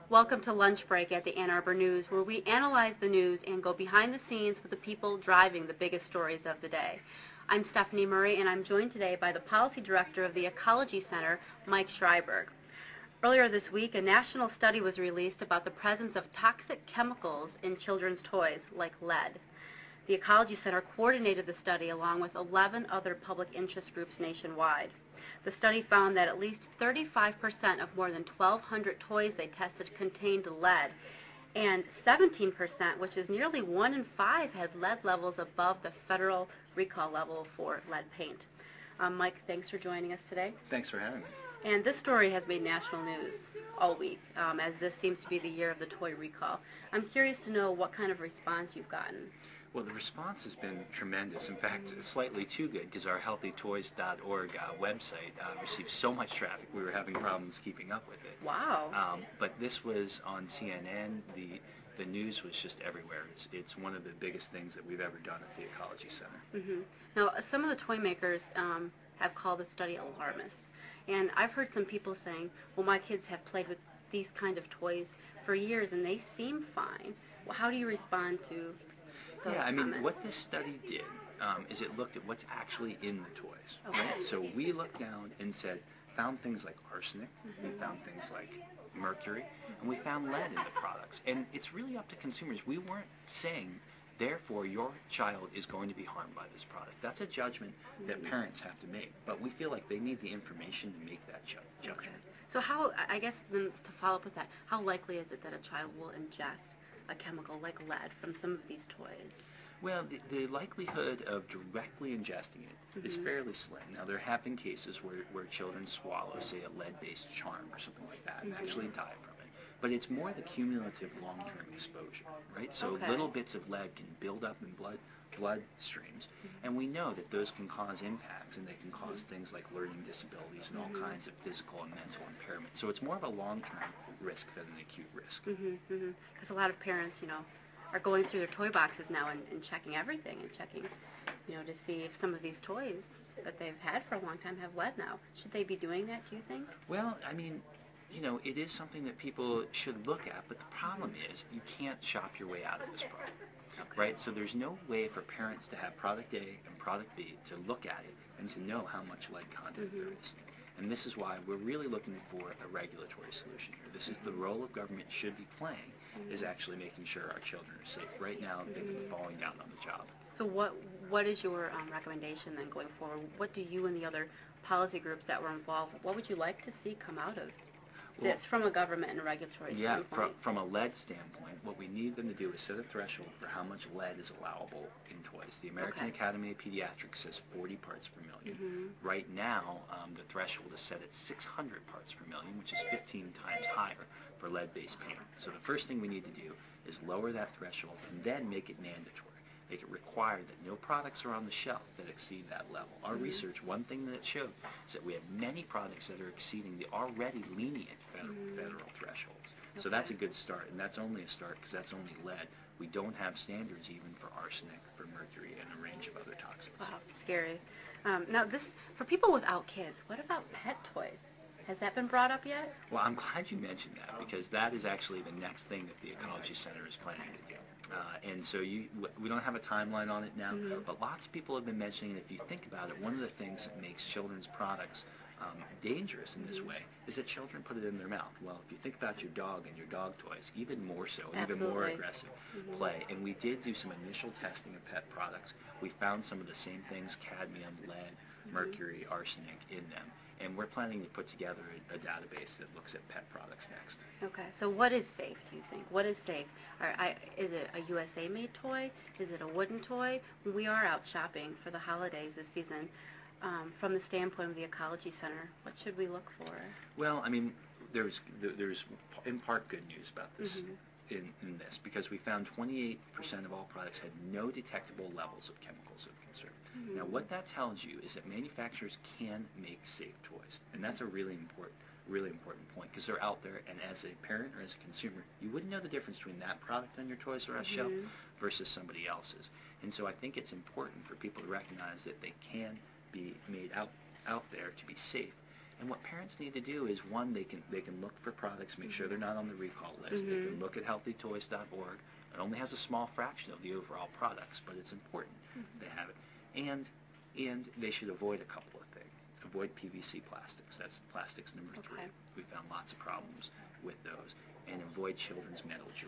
Welcome to Lunch Break at the Ann Arbor News, where we analyze the news and go behind the scenes with the people driving the biggest stories of the day. I'm Stephanie Murray, and I'm joined today by the Policy Director of the Ecology Center, Mike Shriberg. Earlier this week, a national study was released about the presence of toxic chemicals in children's toys, like lead. The Ecology Center coordinated the study along with 11 other public interest groups nationwide. The study found that at least 35% of more than 1,200 toys they tested contained lead, and 17%, which is nearly 1 in 5, had lead levels above the federal recall level for lead paint. Mike, thanks for joining us today. Thanks for having me. And this story has made national news all week, as this seems to be the year of the toy recall. I'm curious to know what kind of response you've gotten. Well, the response has been tremendous. In fact, slightly too good, because our healthytoys.org website received so much traffic we were having problems keeping up with it. Wow. But this was on CNN. The news was just everywhere. It's one of the biggest things that we've ever done at the Ecology Center. Mm-hmm. Now, some of the toy makers have called the study alarmist. And I've heard some people saying, well, my kids have played with these kind of toys for years and they seem fine. Well, how do you respond to those comments? What this study did is it looked at what's actually in the toys. Okay. Right? So we looked down and found things like arsenic, we found things like mercury, and we found lead in the products. And it's really up to consumers. We weren't saying, therefore, your child is going to be harmed by this product. That's a judgment that parents have to make. But we feel like they need the information to make that judgment. Okay. So how, I guess then to follow up with that, how likely is it that a child will ingest a chemical like lead from some of these toys? Well, the likelihood of directly ingesting it is fairly slim. Now, there have been cases where children swallow, say, a lead-based charm or something like that and actually die from it. But it's more the cumulative long-term exposure, right? So little bits of lead can build up in blood streams, and we know that those can cause impacts, and they can cause things like learning disabilities and all kinds of physical and mental impairment. So it's more of a long-term risk than an acute risk. Because a lot of parents, are going through their toy boxes now and checking everything and checking, to see if some of these toys that they've had for a long time have lead now. Should they be doing that, do you think? Well, it is something that people should look at, but the problem is you can't shop your way out of this problem, right? So there's no way for parents to have product A and product B to look at it and to know how much lead content there is. And this is why we're really looking for a regulatory solution here. This is the role of government should be playing, is actually making sure our children are safe. Right now, they've been falling down on the job. So what is your recommendation then going forward? What do you and the other policy groups that were involved, what would you like to see come out of this from a government and regulatory standpoint? From a lead standpoint, what we need them to do is set a threshold for how much lead is allowable in toys. The American Academy of Pediatrics says 40 parts per million. Right now, the threshold is set at 600 parts per million, which is 15 times higher for lead-based paint. So the first thing we need to do is lower that threshold and then make it mandatory. Make it required that no products are on the shelf that exceed that level. Our research, one thing that it showed is that we have many products that are exceeding the already lenient federal thresholds. So that's a good start, and that's only a start because that's only lead. We don't have standards even for arsenic, for mercury, and a range of other toxins. Wow, scary. Now for people without kids, what about pet toys? Has that been brought up yet? Well, I'm glad you mentioned that because that is actually the next thing that the Ecology Center is planning to do. And so we don't have a timeline on it now, but lots of people have been mentioning it. If you think about it, one of the things that makes children's products dangerous in this way is that children put it in their mouth. Well, if you think about your dog and your dog toys, even more so, even more aggressive play. And we did do some initial testing of pet products. We found some of the same things, cadmium, lead, mercury, arsenic in them. And we're planning to put together a database that looks at pet products next. Okay, so what is safe, do you think? What is safe? Is it a USA-made toy? Is it a wooden toy? We are out shopping for the holidays this season. From the standpoint of the Ecology Center, what should we look for? Well, there's in part good news about this in this because we found 28% of all products had no detectable levels of chemicals of concern. Now, what that tells you is that manufacturers can make safe toys, and that's a really important point because they're out there, and as a parent or as a consumer, you wouldn't know the difference between that product on your Toys R Us shelf versus somebody else's. And so I think it's important for people to recognize that they can be made out there to be safe. And what parents need to do is, one, they can look for products, make sure they're not on the recall list. They can look at healthytoys.org. It only has a small fraction of the overall products, but it's important to have it. And they should avoid a couple of things. Avoid PVC plastics. That's plastics number 3. We found lots of problems with those. And avoid children's metal jewelry.